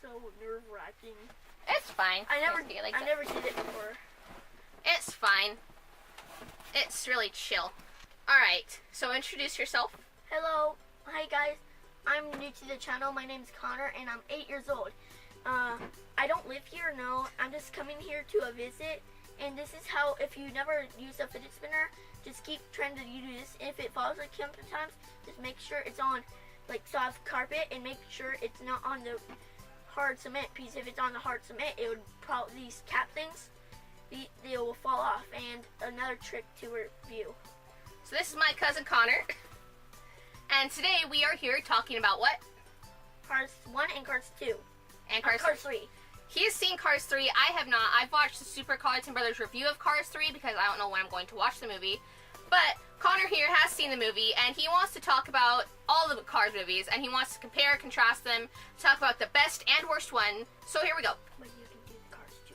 so nerve-wracking. It's fine. I never did it before. It's fine. It's really chill. Alright, so introduce yourself. Hello. Hi, guys. I'm new to the channel. My name's Connor, and I'm 8 years old. I don't live here, no. I'm just coming here to a visit. And this is how, if you never use a fidget spinner, just keep trying to do this. If it falls like sometimes, just make sure it's on like soft carpet and make sure it's not on the hard cement, because if it's on the hard cement, it would probably, these cap things, they will fall off. And another trick to review. So this is my cousin Connor, and today we are here talking about what? Cars 1 and Cars 2. And Cars 3. He has seen Cars 3. I have not. I've watched the Super Carlton Brothers review of Cars 3 because I don't know when I'm going to watch the movie. But Connor here has seen the movie, and he wants to talk about all the Cars movies, and he wants to compare, contrast them, talk about the best and worst one. So here we go. But you can do Cars 2.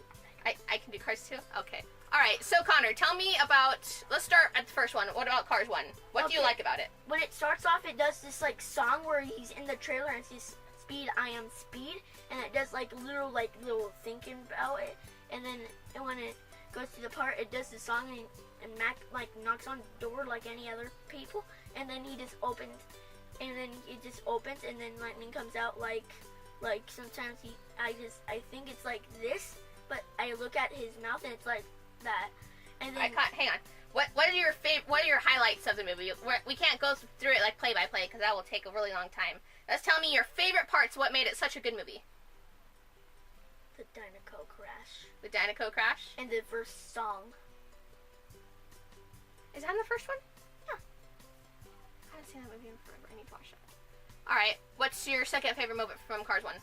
I can do Cars 2? Okay. Alright, so Connor, tell me about, let's start at the first one. What about Cars 1? What do you like about it? When it starts off, it does this like song where he's in the trailer and it says, "Speed, I am speed," and it does like little thinking about it, and then when it goes to the part, it does the song, and Mac like knocks on the door like any other people, and then he just opens, and then it just opens, and then lightning comes out like sometimes I think it's like this, but I look at his mouth and it's like that, and then hang on. What are your highlights of the movie? We can't go through it like play by play because that will take a really long time. Just tell me your favorite parts. What made it such a good movie? The Dinoco crash. The Dinoco crash? And the first song. Is that in the first one? Yeah. I haven't seen that movie in forever. I need to watch that. Alright, what's your second favorite moment from Cars 1?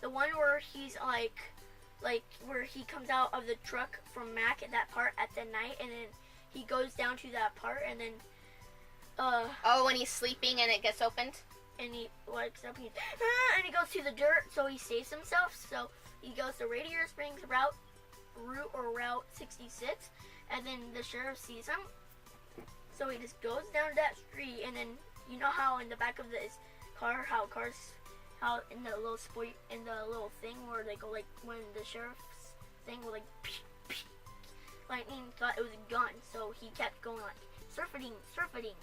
The one where he's like where he comes out of the truck from Mac at that part at the night, and then he goes down to that part, and then oh, when he's sleeping and it gets opened? And he wakes up, and he goes to the dirt, so he saves himself. So he goes to Radiator Springs Route 66, and then the sheriff sees him. So he just goes down that street, and then you know how in the back of this car, how in the little thing where they go like when the sheriff's thing will like lightning thought it was a gun, so he kept going like surfing,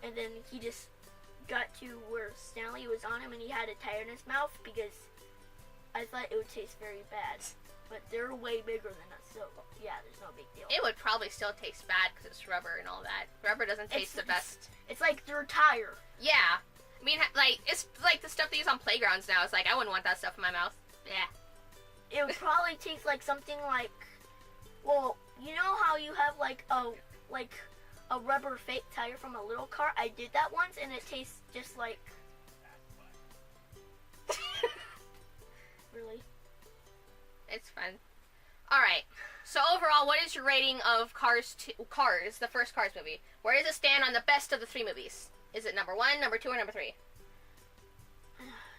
and then he just got to where Stanley was on him, and he had a tire in his mouth because I thought it would taste very bad, but they're way bigger than us, so yeah, there's no big deal. It would probably still taste bad because it's rubber and all that. Rubber doesn't taste the best. It's like their tire. Yeah. I mean, like, it's like the stuff they use on playgrounds now. It's like, I wouldn't want that stuff in my mouth. Yeah. It would probably taste like something like, well, you know how you have like a rubber fake tire from a little car? I did that once, and it tastes just like... Really? It's fun. Alright, so overall, what is your rating of Cars, the first Cars movie? Where does it stand on the best of the 3 movies? Is it number 1, number 2, or number 3?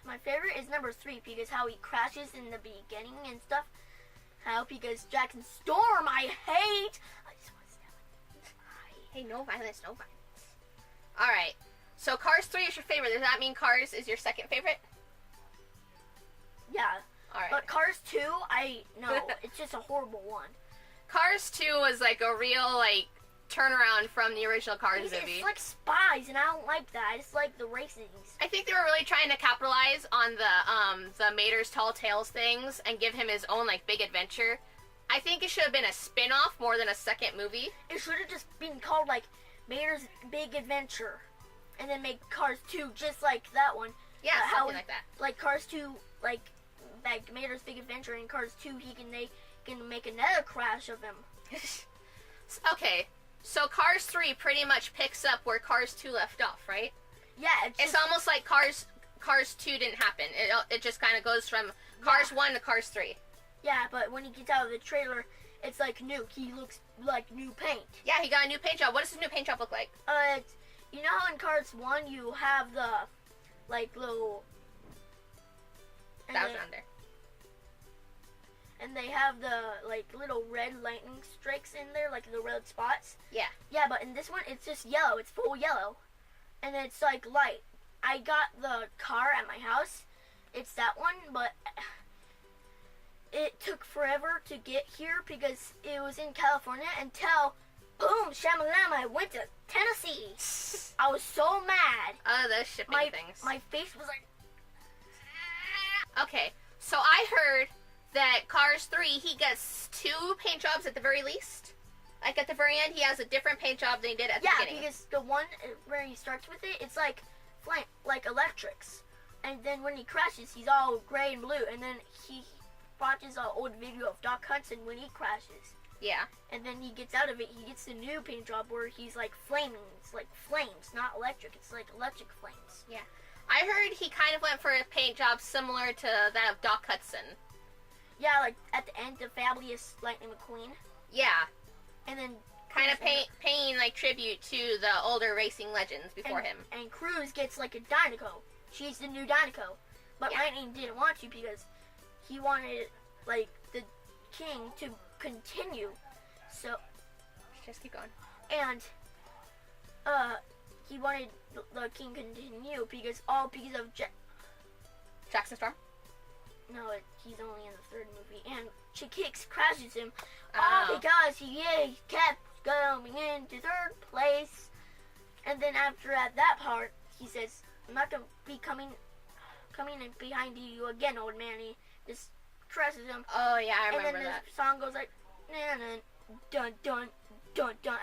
My favorite is number 3 because how he crashes in the beginning and stuff. Because Jackson Storm, I hate. I just want to stab. Hey, no violence, no violence. Alright, so Cars 3 is your favorite. Does that mean Cars is your second favorite? Yeah. Alright. But Cars 2, it's just a horrible one. Cars 2 was like a real, like, turnaround from the original Cars movie. It's like spies, and I don't like that. I just like the racing. I think they were really trying to capitalize on the Mater's Tall Tales things and give him his own, like, big adventure. I think it should have been a spin-off more than a second movie. It should have just been called, like, Mater's Big Adventure, and then make Cars 2 just like that one. Yeah, something like that. Like Cars 2, like Mater's Big Adventure, and Cars 2, they can make another crash of him. Okay. So Cars 3 pretty much picks up where Cars 2 left off, right? Yeah, it's almost like Cars 2 didn't happen. It just kind of goes from Cars 1 to Cars 3. Yeah, but when he gets out of the trailer, it's like new. He looks like new paint. Yeah, he got a new paint job. What does his new paint job look like? You know how in Cars 1 you have the, like, little... That was around there. And they have the, like, little red lightning strikes in there, like the red spots. Yeah. Yeah, but in this one, it's just yellow. It's full yellow. And it's, like, light. I got the car at my house, it's that one, but it took forever to get here because it was in California until, boom, shamalama, I went to Tennessee. I was so mad. Oh, those shipping things. My face was like... Okay, so I heard that Cars 3, he gets 2 paint jobs at the very least. Like, at the very end, he has a different paint job than he did at the beginning. Yeah, because the one where he starts with it, it's like flame, like electrics. And then when he crashes, he's all gray and blue. And then he watches an old video of Doc Hudson when he crashes. Yeah. And then he gets out of it, he gets the new paint job where he's like flaming. It's like flames, not electric. It's like electric flames. Yeah. I heard he kind of went for a paint job similar to that of Doc Hudson. Yeah, like at the end, the fabulous Lightning McQueen. Yeah. And then kind of paying like tribute to the older racing legends before him. And Cruz gets like a Dynaco. She's the new Dynaco. But Lightning didn't want to because he wanted like the king to continue. So just keep going. And he wanted the king to continue because of Jackson Storm? No, he's only in the 3rd movie. And Chickix crashes him all because he kept going into 3rd place. And then after at that part, he says, I'm not going to be coming in behind you again, old man. He just crashes him. Oh, yeah, I remember that. And then the song goes like, nah, nah, dun, dun, dun, dun,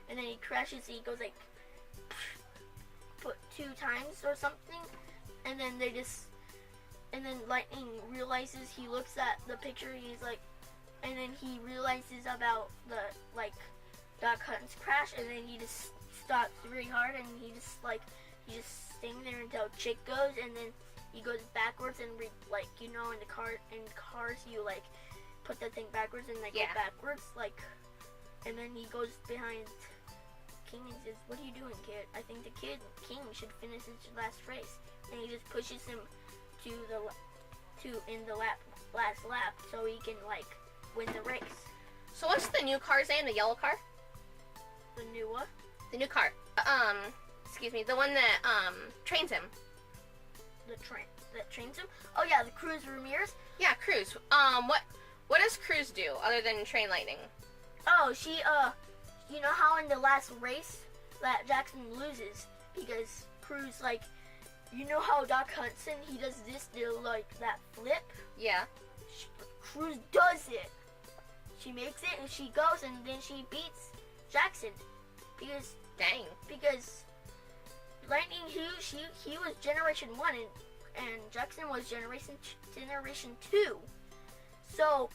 and then he crashes, he goes like, put 2 times or something. And then and then Lightning realizes, he looks at the picture, he's like, and then he realizes about the, like, Doc Hudson's crash, and then he just stops really hard, and he just staying there until Chick goes, and then he goes backwards, and like, you know, in cars, you, like, put the thing backwards, and, like, go backwards, like, and then he goes behind King and says, what are you doing, kid? I think the King should finish his last race, and he just pushes him in the last lap, so he can like win the race. So what's the new car's name? The yellow car? The new what? The new car. Excuse me. The one that trains him. That trains him? Oh yeah, the Cruz Ramirez. Yeah, Cruz. What does Cruz do other than train Lightning? Oh, she you know how in the last race that Jackson loses because Cruz, like, you know how Doc Hudson, he does this, like, that flip? Yeah. Cruz does it. She makes it, and she goes, and then she beats Jackson. Because... Dang. Because Lightning, he was Generation 1, and Jackson was Generation 2. So,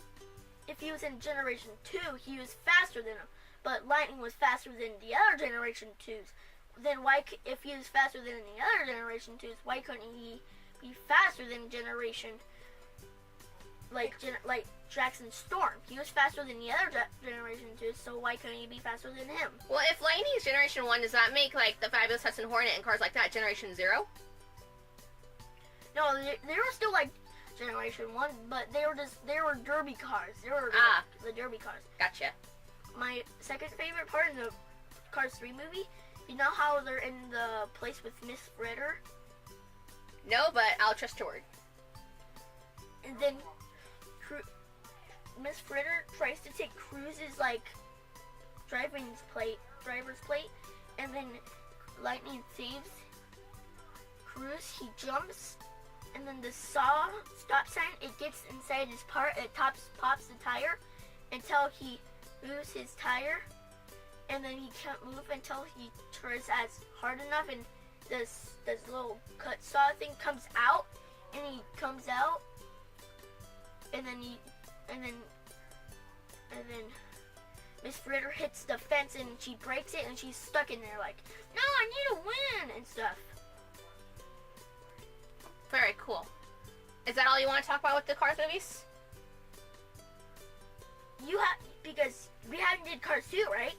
if he was in Generation 2, he was faster than him. But Lightning was faster than the other Generation 2s. Then why, if he was faster than the other Generation 2s, why couldn't he be faster than Generation, like Jackson Storm? He was faster than the other Generation 2s, so why couldn't he be faster than him? Well, if Lightning's Generation 1, does that make, like, the Fabulous Hudson Hornet and cars like that Generation 0? No, they were still, like, Generation 1, but they were derby cars. They were the derby cars. Gotcha. My second favorite part in the Cars 3 movie, you know how they're in the place with Miss Fritter? No, but I'll trust your word. And then Miss Fritter tries to take Cruz's, like, driver's plate, and then Lightning saves Cruz. He jumps, and then the stop sign, it gets inside his part, it pops the tire until he moves his tire, and then he can't move until he tries as hard enough, and this little cut saw thing comes out, and he comes out, and then Miss Fritter hits the fence, and she breaks it, and she's stuck in there like, no, I need to win, and stuff. Very cool. Is that all you want to talk about with the Cars movies? Because we haven't did Cars 2, right?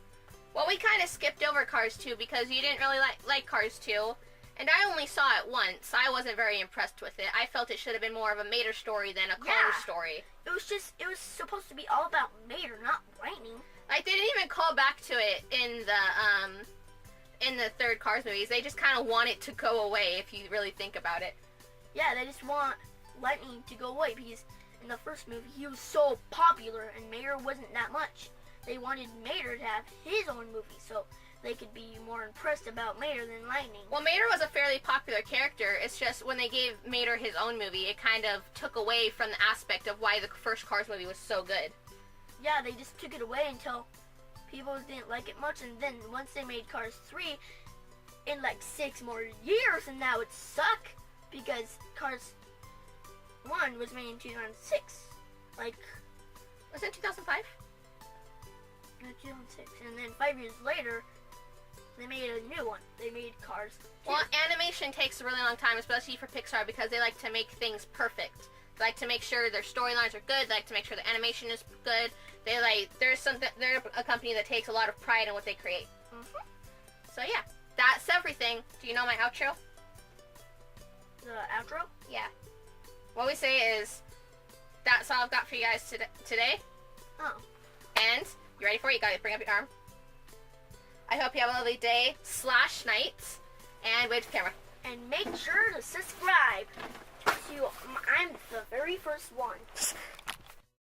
Well, we kind of skipped over Cars 2 because you didn't really like Cars 2. And I only saw it once. I wasn't very impressed with it. I felt it should have been more of a Mater story than a Cars story. It was supposed to be all about Mater, not Lightning. Like, they didn't even call back to it in the third Cars movies. They just kind of want it to go away if you really think about it. Yeah, they just want Lightning to go away because in the first movie he was so popular and Mater wasn't that much. They wanted Mater to have his own movie so they could be more impressed about Mater than Lightning. Well, Mater was a fairly popular character. It's just when they gave Mater his own movie, it kind of took away from the aspect of why the first Cars movie was so good. Yeah, they just took it away until people didn't like it much, and then once they made Cars 3, in like 6 more years, and now it suck because Cars 1 was made in 2006. Like, Was it 2005? 2006, and then 5 years later, they made a new one. They made Cars 2. Well, animation takes a really long time, especially for Pixar, because they like to make things perfect. They like to make sure their storylines are good. They like to make sure the animation is good. They're a company that takes a lot of pride in what they create. Mm-hmm. So yeah, that's everything. Do you know my outro? The outro? Yeah. What we say is, that's all I've got for you guys today. Oh. And you ready for it? You gotta bring up your arm. I hope you have a lovely day / night. And wave to the camera. And make sure to subscribe. I'm the very first one.